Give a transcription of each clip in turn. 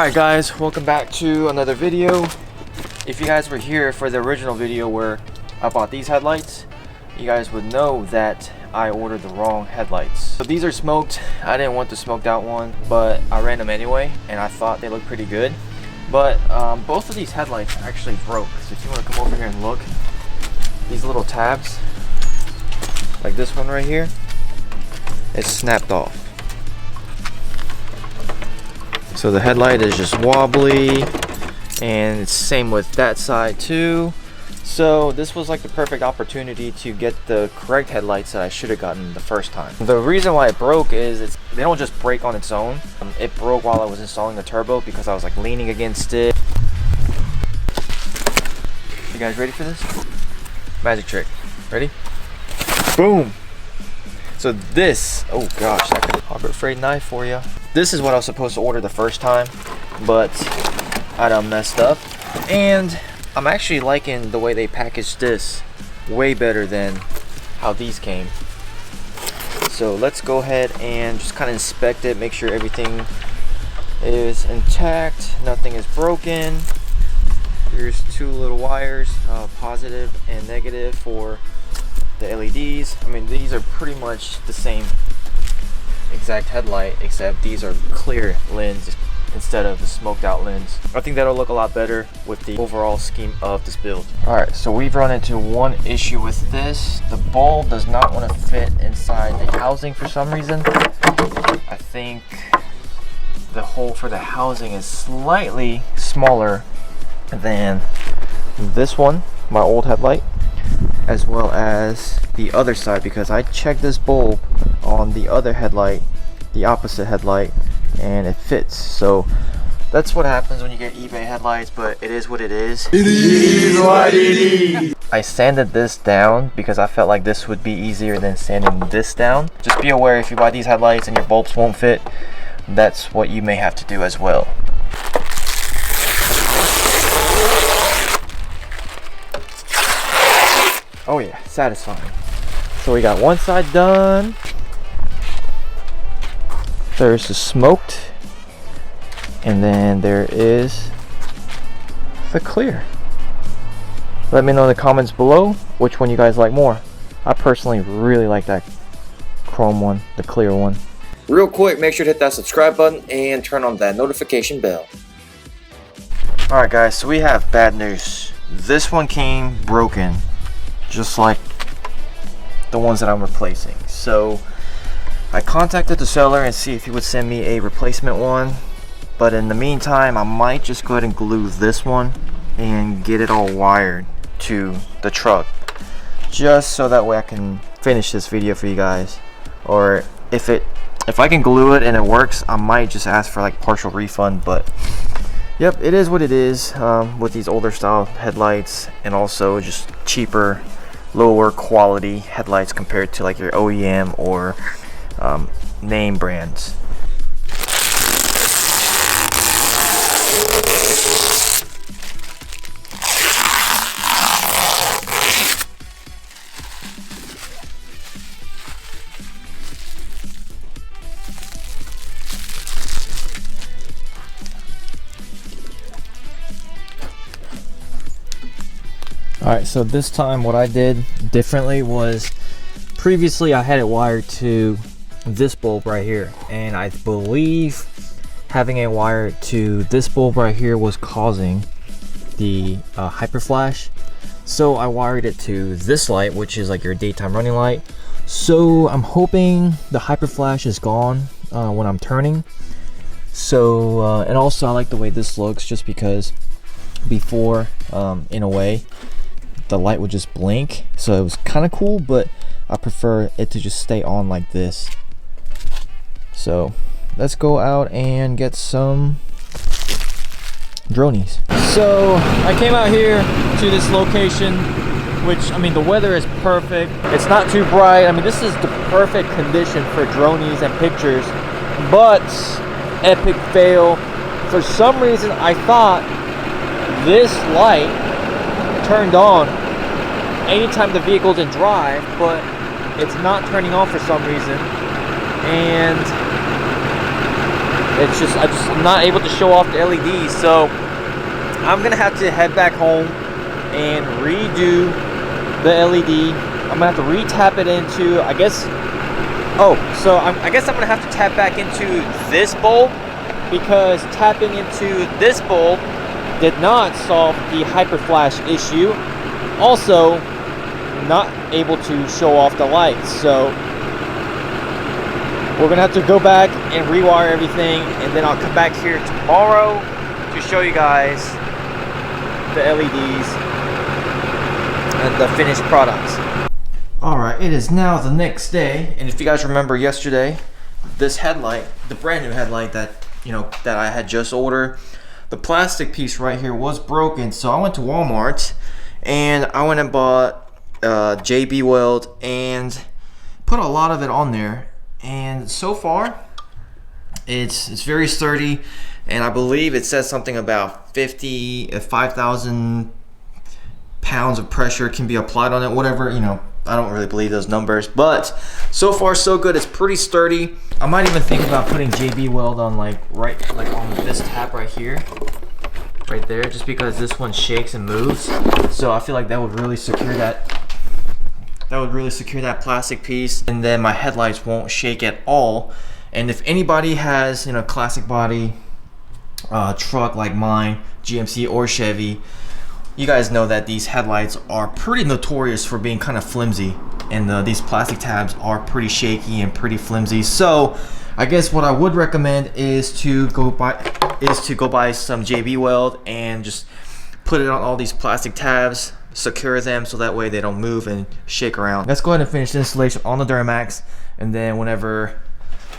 Alright guys, welcome back to another video. If you guys were here for the original video where I bought these headlights, you guys would know that I ordered the wrong headlights. So these are smoked. I didn't want the smoked out one, but I ran them anyway and I thought they looked pretty good. But both of these headlights actually broke. So if you want to come over here and look, these little tabs, like this one right here, it's snapped off. So the headlight is just wobbly, and it's same with that side too. So this was like the perfect opportunity to get the correct headlights that I should have gotten the first time. The reason why it broke is they don't just break on its own. It broke while I was installing the turbo because I was like leaning against it. You guys ready for this? Magic trick. Ready? Boom! So this, oh gosh, that could have Harbor Freight knife for you. This is what I was supposed to order the first time, but I done messed up. And I'm actually liking the way they packaged this way better than how these came. So let's go ahead and just kind of inspect it, make sure everything is intact, nothing is broken. Here's two little wires, positive and negative for the LEDs. I mean, these are pretty much the same exact headlight, except these are clear lens instead of the smoked out lens. I think that'll look a lot better with the overall scheme of this build. Alright, so we've run into one issue with this. The bulb does not want to fit inside the housing for some reason. I think the hole for the housing is slightly smaller than this one, my old headlight, as well as the other side, because I checked this bulb on the other headlight, the opposite headlight, and it fits. So that's what happens when you get eBay headlights, but it is what it is. It is what it is. I sanded this down because I felt like this would be easier than sanding this down. Just be aware, if you buy these headlights and your bulbs won't fit, that's what you may have to do as well. Oh yeah, satisfying. So we got one side done. There's the smoked, and then there is the clear. Let me know in the comments below which one you guys like more. I personally really like that chrome one, the clear one. Real quick, make sure to hit that subscribe button and turn on that notification bell. Alright guys, so we have bad news. This one came broken, just like the ones that I'm replacing. So I contacted the seller and see if he would send me a replacement one, but in the meantime I might just go ahead and glue this one and get it all wired to the truck, just so that way I can finish this video for you guys. Or if I can glue it and it works, I might just ask for like partial refund. But yep, it is what it is with these older style headlights, and also just cheaper, lower quality headlights compared to like your OEM or name brands. Alright, so this time what I did differently was, previously I had it wired to this bulb right here, and I believe having it wired to this bulb right here was causing the hyper flash. So I wired it to this light, which is like your daytime running light. So I'm hoping the hyper flash is gone when I'm turning. So and also I like the way this looks, just because before in a way the light would just blink, so it was kind of cool, but I prefer it to just stay on like this. So let's go out and get some dronies. So I came out here to this location, which, I mean, the weather is perfect. It's not too bright. I mean, this is the perfect condition for dronies and pictures, but epic fail. For some reason I thought this light turned on anytime the vehicle's in drive, but it's not turning on for some reason. And I'm not able to show off the LEDs. So I'm gonna have to head back home and redo the LED. I'm gonna have to re-tap it into, I guess. I guess I'm gonna have to tap back into this bulb, because tapping into this bulb did not solve the hyper flash issue. Also, not able to show off the lights. So we're gonna have to go back and rewire everything, and then I'll come back here tomorrow to show you guys the LEDs and the finished products. Alright, it is now the next day, and if you guys remember yesterday, this headlight, the brand new headlight that I had just ordered, the plastic piece right here was broken. So I went to Walmart and I went and bought JB Weld and put a lot of it on there, and so far it's very sturdy, and I believe it says something about 5,000 pounds of pressure can be applied on it, whatever, I don't really believe those numbers, but so far so good. It's pretty sturdy. I might even think about putting JB Weld on right on this tab right here, right there, just because this one shakes and moves. So I feel like that would really secure that. That would really secure that plastic piece, and then my headlights won't shake at all. And if anybody has classic body truck like mine, GMC or Chevy, you guys know that these headlights are pretty notorious for being kind of flimsy, and these plastic tabs are pretty shaky and pretty flimsy. So I guess what I would recommend is to go buy some JB Weld and just put it on all these plastic tabs, secure them so that way they don't move and shake around. Let's go ahead and finish the installation on the Duramax, and then whenever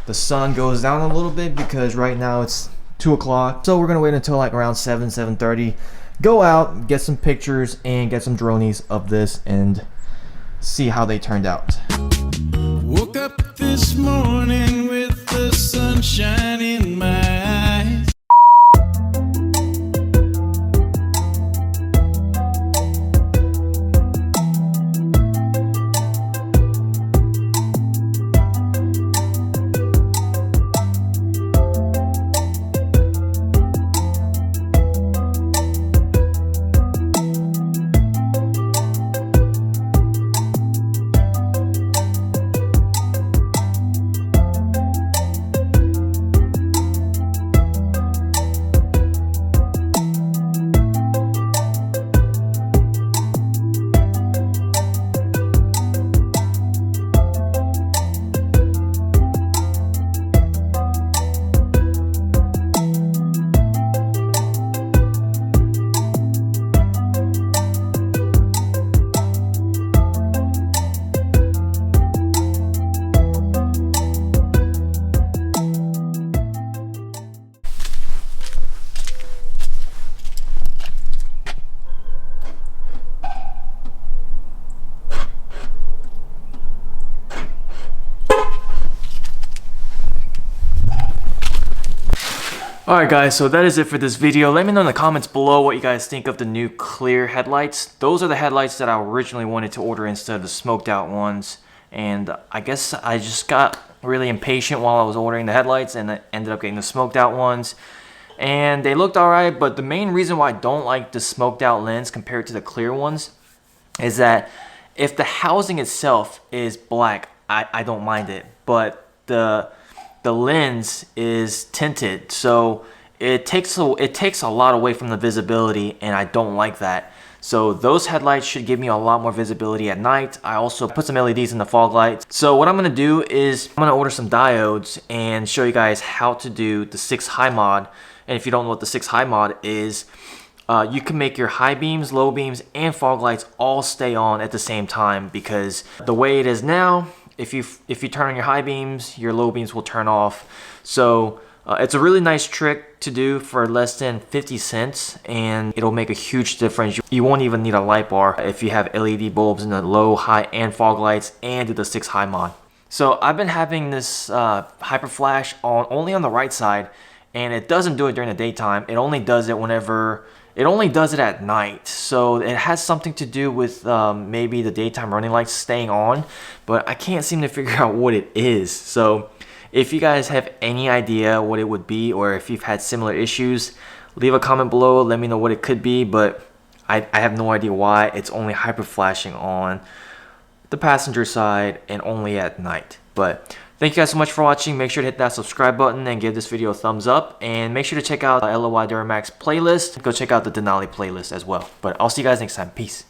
the sun goes down a little bit, because right now it's 2 o'clock, so we're gonna wait until like around 7:30. Go out, get some pictures, and get some dronies of this and see how they turned out. Woke up this morning with the sunshine in my eyes. Alright guys, so that is it for this video. Let me know in the comments below what you guys think of the new clear headlights. Those are the headlights that I originally wanted to order instead of the smoked out ones. And I guess I just got really impatient while I was ordering the headlights, and I ended up getting the smoked out ones. And they looked alright, but the main reason why I don't like the smoked out lens compared to the clear ones is that if the housing itself is black, I don't mind it. But the lens is tinted, so it takes a lot away from the visibility, and I don't like that. So those headlights should give me a lot more visibility at night. I also put some LEDs in the fog lights. So what I'm gonna do is I'm gonna order some diodes and show you guys how to do the 6 high mod. And if you don't know what the 6 high mod is, you can make your high beams, low beams, and fog lights all stay on at the same time, because the way it is now, if you turn on your high beams, your low beams will turn off. So it's a really nice trick to do for less than 50 cents, and it'll make a huge difference. You won't even need a light bar if you have LED bulbs in the low, high, and fog lights, and do the 6 high mod. So I've been having this hyper flash on only on the right side, and it doesn't do it during the daytime. It only does it whenever. It only does it at night, so it has something to do with maybe the daytime running lights staying on, but I can't seem to figure out what it is. So If you guys have any idea what it would be, or if you've had similar issues, leave a comment below, let me know what it could be, but I have no idea why. It's only hyper flashing on the passenger side and only at night. But thank you guys so much for watching. Make sure to hit that subscribe button and give this video a thumbs up, and make sure to check out the LOY Duramax playlist. Go check out the Denali playlist as well. But I'll see you guys next time. Peace.